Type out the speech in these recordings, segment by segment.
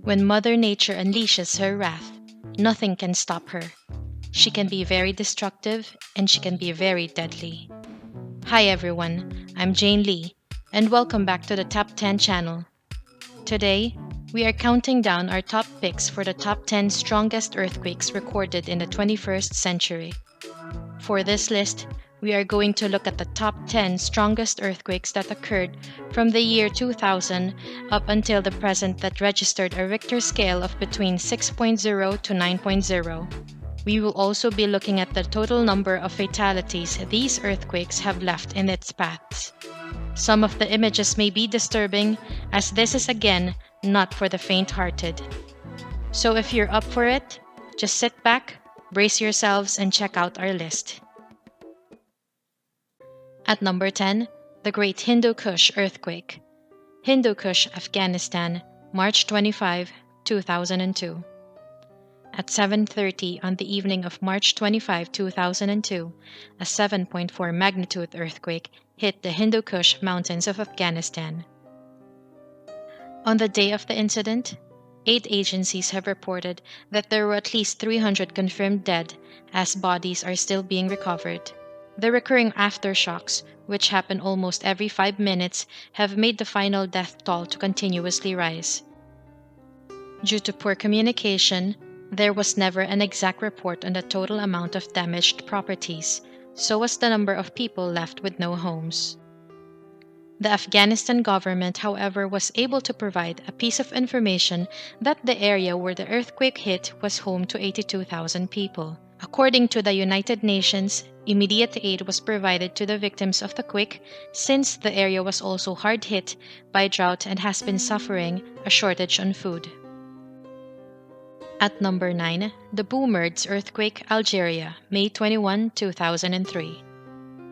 When Mother Nature unleashes her wrath, nothing can stop her. She can be very destructive and she can be very deadly. Hi everyone, I'm Jane Lee, and welcome back to the Top 10 channel. Today, we are counting down our top picks for the top 10 strongest earthquakes recorded in the 21st century. For this list, we are going to look at the top 10 strongest earthquakes that occurred from the year 2000 up until the present that registered a Richter scale of between 6.0 to 9.0. We will also be looking at the total number of fatalities these earthquakes have left in its paths. Some of the images may be disturbing, as this is again not for the faint-hearted. So if you're up for it, just sit back, brace yourselves, and check out our list. At number 10, the Great Hindu Kush Earthquake. Hindu Kush, Afghanistan, March 25, 2002. At 7:30 on the evening of March 25, 2002, a 7.4 magnitude earthquake hit the Hindu Kush mountains of Afghanistan. On the day of the incident, 8 agencies have reported that there were at least 300 confirmed dead, as bodies are still being recovered. The recurring aftershocks, which happen almost every 5 minutes, have made the final death toll to continuously rise. Due to poor communication, there was never an exact report on the total amount of damaged properties, so was the number of people left with no homes. The Afghanistan government, however, was able to provide a piece of information that the area where the earthquake hit was home to 82,000 people. According to the United Nations, immediate aid was provided to the victims of the quake since the area was also hard hit by drought and has been suffering a shortage on food. At number 9, the Boumerd's Earthquake, Algeria, May 21, 2003.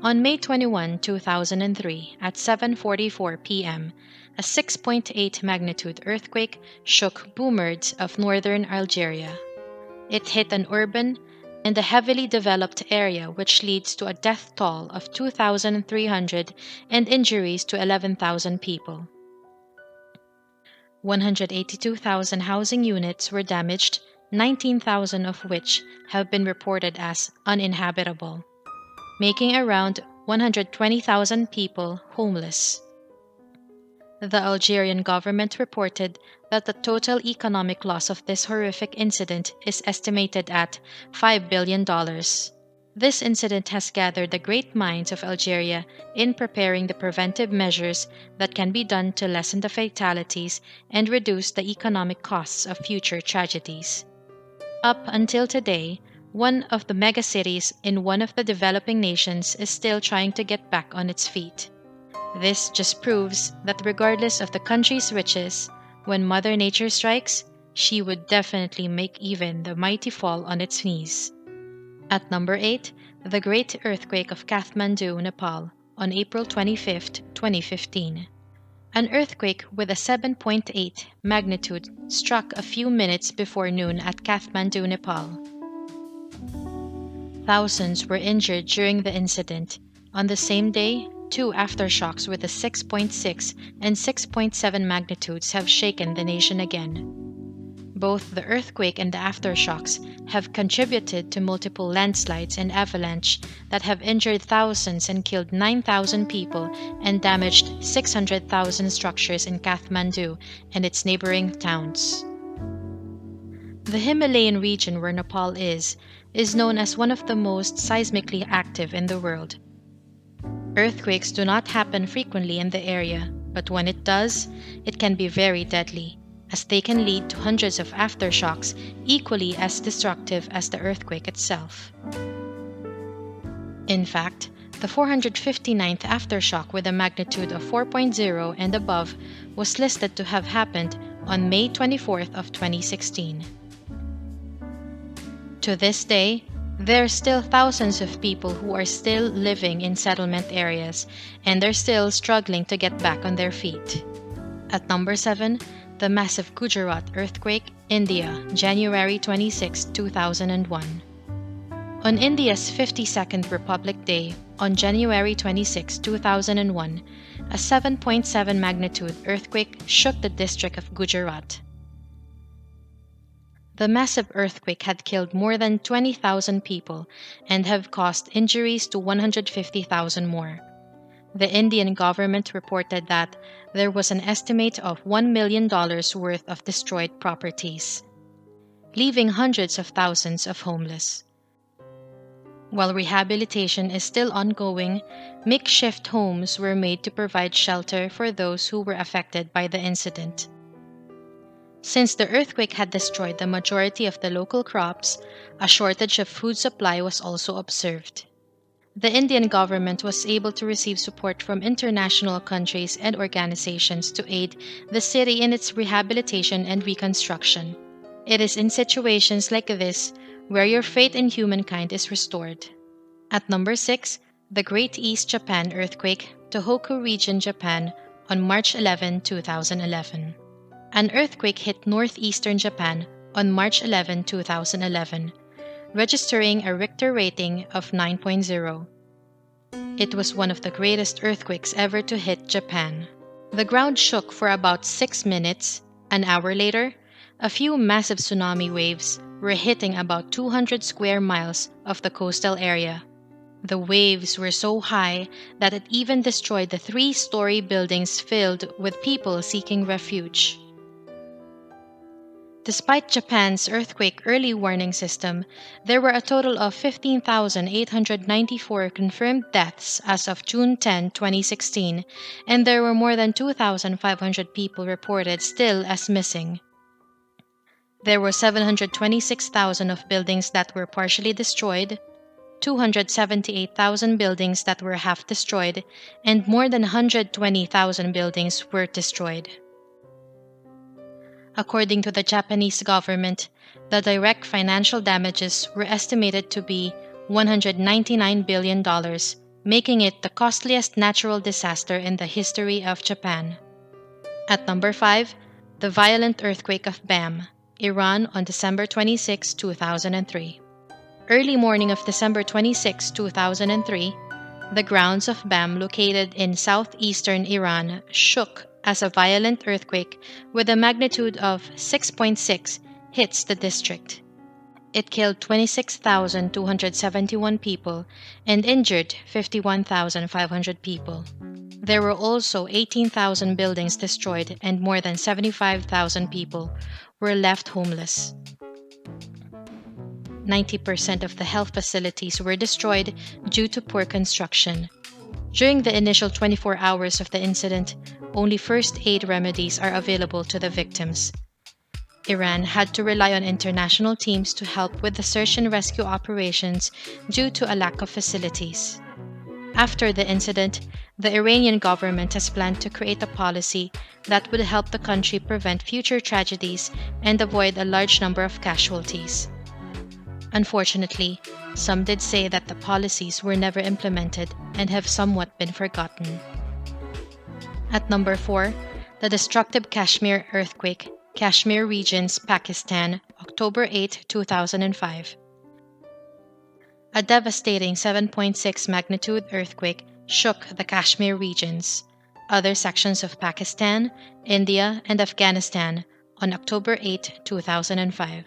On May 21, 2003, at 7:44 p.m., a 6.8 magnitude earthquake shook Boumerd's of northern Algeria. It hit an urban and a heavily developed area, which leads to a death toll of 2,300 and injuries to 11,000 people. 182,000 housing units were damaged, 19,000 of which have been reported as uninhabitable, making around 120,000 people homeless. The Algerian government reported that the total economic loss of this horrific incident is estimated at $5 billion. This incident has gathered the great minds of Algeria in preparing the preventive measures that can be done to lessen the fatalities and reduce the economic costs of future tragedies. Up until today, one of the megacities in one of the developing nations is still trying to get back on its feet. This just proves that regardless of the country's riches, when Mother Nature strikes, she would definitely make even the mighty fall on its knees. At number 8, the Great Earthquake of Kathmandu, Nepal, on April 25, 2015. An earthquake with a 7.8 magnitude struck a few minutes before noon at Kathmandu, Nepal. Thousands were injured during the incident. On the same day, 2 aftershocks with a 6.6 and 6.7 magnitudes have shaken the nation again. Both the earthquake and the aftershocks have contributed to multiple landslides and avalanche that have injured thousands and killed 9,000 people and damaged 600,000 structures in Kathmandu and its neighboring towns. The Himalayan region where Nepal is known as one of the most seismically active in the world. Earthquakes do not happen frequently in the area, but when it does, it can be very deadly, as they can lead to hundreds of aftershocks equally as destructive as the earthquake itself. In fact, the 459th aftershock with a magnitude of 4.0 and above was listed to have happened on May 24th of 2016. To this day, there are still thousands of people who are still living in settlement areas, and they're still struggling to get back on their feet. At number 7, the massive Gujarat earthquake, India, January 26, 2001. On India's 52nd Republic Day, on January 26, 2001, a 7.7 magnitude earthquake shook the district of Gujarat. The massive earthquake had killed more than 20,000 people and have caused injuries to 150,000 more. The Indian government reported that there was an estimate of $1 million worth of destroyed properties, leaving hundreds of thousands of homeless. While rehabilitation is still ongoing, makeshift homes were made to provide shelter for those who were affected by the incident. Since the earthquake had destroyed the majority of the local crops, a shortage of food supply was also observed. The Indian government was able to receive support from international countries and organizations to aid the city in its rehabilitation and reconstruction. It is in situations like this where your faith in humankind is restored. At number 6, the Great East Japan Earthquake, Tohoku Region, Japan, on March 11, 2011. An earthquake hit northeastern Japan on March 11, 2011, registering a Richter rating of 9.0. It was one of the greatest earthquakes ever to hit Japan. The ground shook for about 6 minutes. An hour later, a few massive tsunami waves were hitting about 200 square miles of the coastal area. The waves were so high that it even destroyed the 3-story buildings filled with people seeking refuge. Despite Japan's earthquake early warning system, there were a total of 15,894 confirmed deaths as of June 10, 2016, and there were more than 2,500 people reported still as missing. There were 726,000 of buildings that were partially destroyed, 278,000 buildings that were half destroyed, and more than 120,000 buildings were destroyed. According to the Japanese government, the direct financial damages were estimated to be $199 billion, making it the costliest natural disaster in the history of Japan. At number 5, the violent earthquake of Bam, Iran on December 26, 2003. Early morning of December 26, 2003, the grounds of Bam located in southeastern Iran shook as a violent earthquake with a magnitude of 6.6 hits the district. It killed 26,271 people and injured 51,500 people. There were also 18,000 buildings destroyed and more than 75,000 people were left homeless. 90% of the health facilities were destroyed due to poor construction. During the initial 24 hours of the incident, only first aid remedies are available to the victims. Iran had to rely on international teams to help with the search and rescue operations due to a lack of facilities. After the incident, the Iranian government has planned to create a policy that would help the country prevent future tragedies and avoid a large number of casualties. Unfortunately, some did say that the policies were never implemented and have somewhat been forgotten. At number 4, the destructive Kashmir Earthquake, Kashmir Regions, Pakistan, October 8, 2005. A devastating 7.6 magnitude earthquake shook the Kashmir regions, other sections of Pakistan, India, and Afghanistan on October 8, 2005.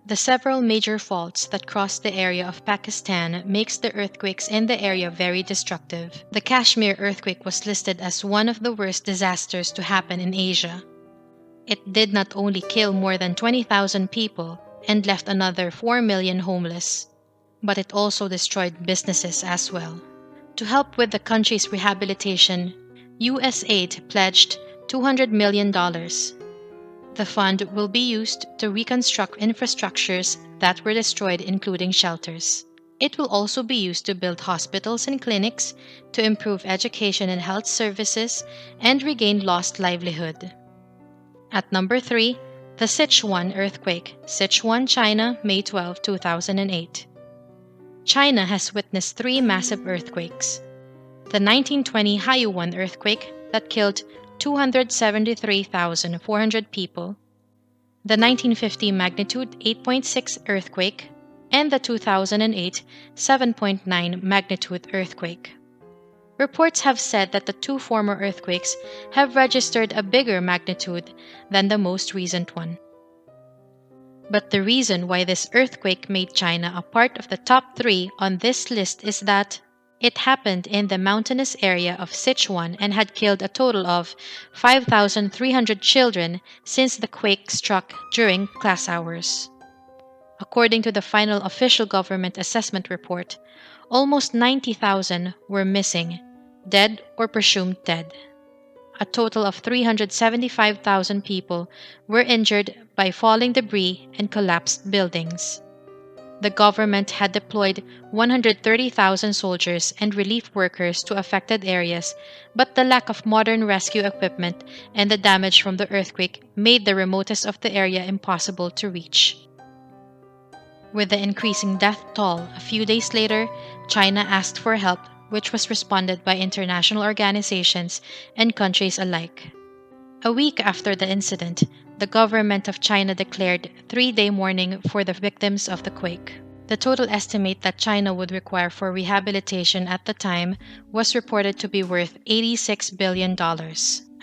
The several major faults that cross the area of Pakistan makes the earthquakes in the area very destructive. The Kashmir earthquake was listed as one of the worst disasters to happen in Asia. It did not only kill more than 20,000 people and left another 4 million homeless, but it also destroyed businesses as well. To help with the country's rehabilitation, U.S. aid pledged $200 million. The fund will be used to reconstruct infrastructures that were destroyed, including shelters. It will also be used to build hospitals and clinics, to improve education and health services, and regain lost livelihood. At number 3, the Sichuan Earthquake, Sichuan, China, May 12, 2008. China has witnessed 3 massive earthquakes. The 1920 Haiyuan earthquake that killed 273,400 people, the 1950 magnitude 8.6 earthquake, and the 2008 7.9 magnitude earthquake. Reports have said that the 2 former earthquakes have registered a bigger magnitude than the most recent one. But the reason why this earthquake made China a part of the top 3 on this list is that it happened in the mountainous area of Sichuan and had killed a total of 5,300 children since the quake struck during class hours. According to the final official government assessment report, almost 90,000 were missing, dead or presumed dead. A total of 375,000 people were injured by falling debris and collapsed buildings. The government had deployed 130,000 soldiers and relief workers to affected areas, but the lack of modern rescue equipment and the damage from the earthquake made the remotest of the area impossible to reach. With the increasing death toll a few days later, China asked for help, which was responded by international organizations and countries alike. A week after the incident, the government of China declared 3-day mourning for the victims of the quake. The total estimate that China would require for rehabilitation at the time was reported to be worth $86 billion.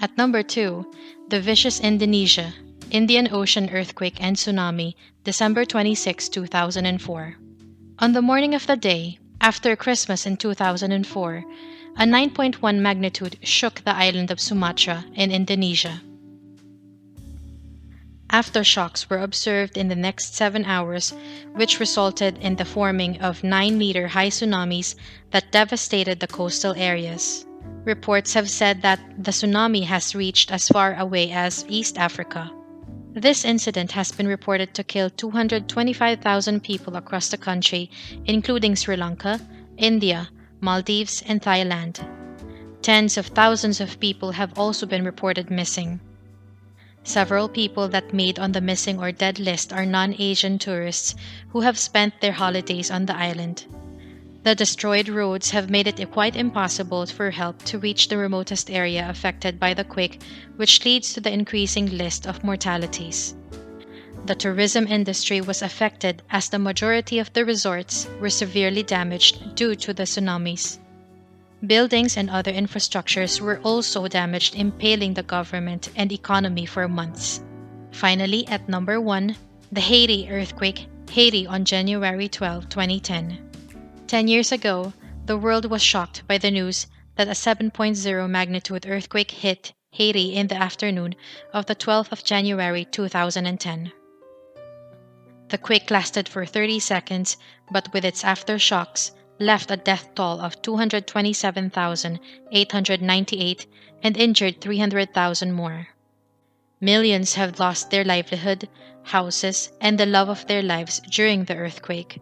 At number 2, the vicious Indonesia, Indian Ocean earthquake and tsunami, December 26, 2004. On the morning of the day, after Christmas in 2004, a 9.1 magnitude shook the island of Sumatra in Indonesia. Aftershocks were observed in the next 7 hours, which resulted in the forming of 9-meter-high tsunamis that devastated the coastal areas. Reports have said that the tsunami has reached as far away as East Africa. This incident has been reported to kill 225,000 people across the country, including Sri Lanka, India, Maldives, and Thailand. Tens of thousands of people have also been reported missing. Several people that made on the missing or dead list are non-Asian tourists who have spent their holidays on the island. The destroyed roads have made it quite impossible for help to reach the remotest area affected by the quake, which leads to the increasing list of mortalities. The tourism industry was affected as the majority of the resorts were severely damaged due to the tsunamis. Buildings and other infrastructures were also damaged, impaling the government and economy for months. Finally, at number 1, the Haiti Earthquake, Haiti on January 12, 2010. 10 years ago, the world was shocked by the news that a 7.0 magnitude earthquake hit Haiti in the afternoon of the 12th of January 2010. The quake lasted for 30 seconds, but with its aftershocks, left a death toll of 227,898 and injured 300,000 more. Millions have lost their livelihood, houses, and the love of their lives during the earthquake.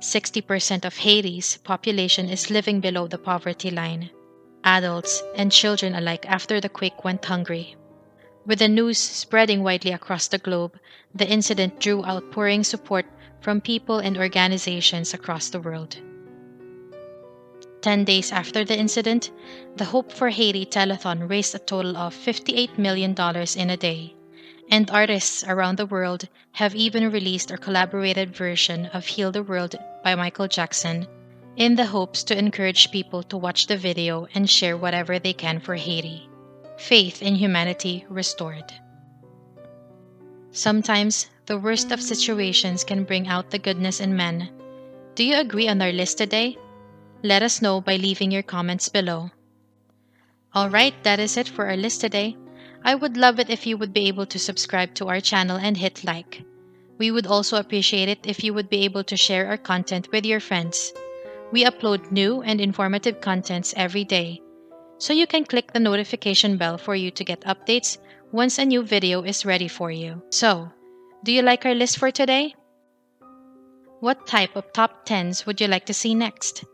60% of Haiti's population is living below the poverty line. Adults and children alike after the quake went hungry. With the news spreading widely across the globe, the incident drew outpouring support from people and organizations across the world. 10 days after the incident, the Hope for Haiti telethon raised a total of $58 million in a day, and artists around the world have even released a collaborated version of Heal the World by Michael Jackson, in the hopes to encourage people to watch the video and share whatever they can for Haiti. Faith in humanity restored. Sometimes, the worst of situations can bring out the goodness in men. Do you agree on our list today? Let us know by leaving your comments below. Alright, that is it for our list today. I would love it if you would be able to subscribe to our channel and hit like. We would also appreciate it if you would be able to share our content with your friends. We upload new and informative contents every day, so you can click the notification bell for you to get updates once a new video is ready for you. So, do you like our list for today? What type of top 10s would you like to see next?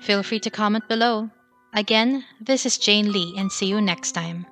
Feel free to comment below. Again, this is Jane Lee, and see you next time.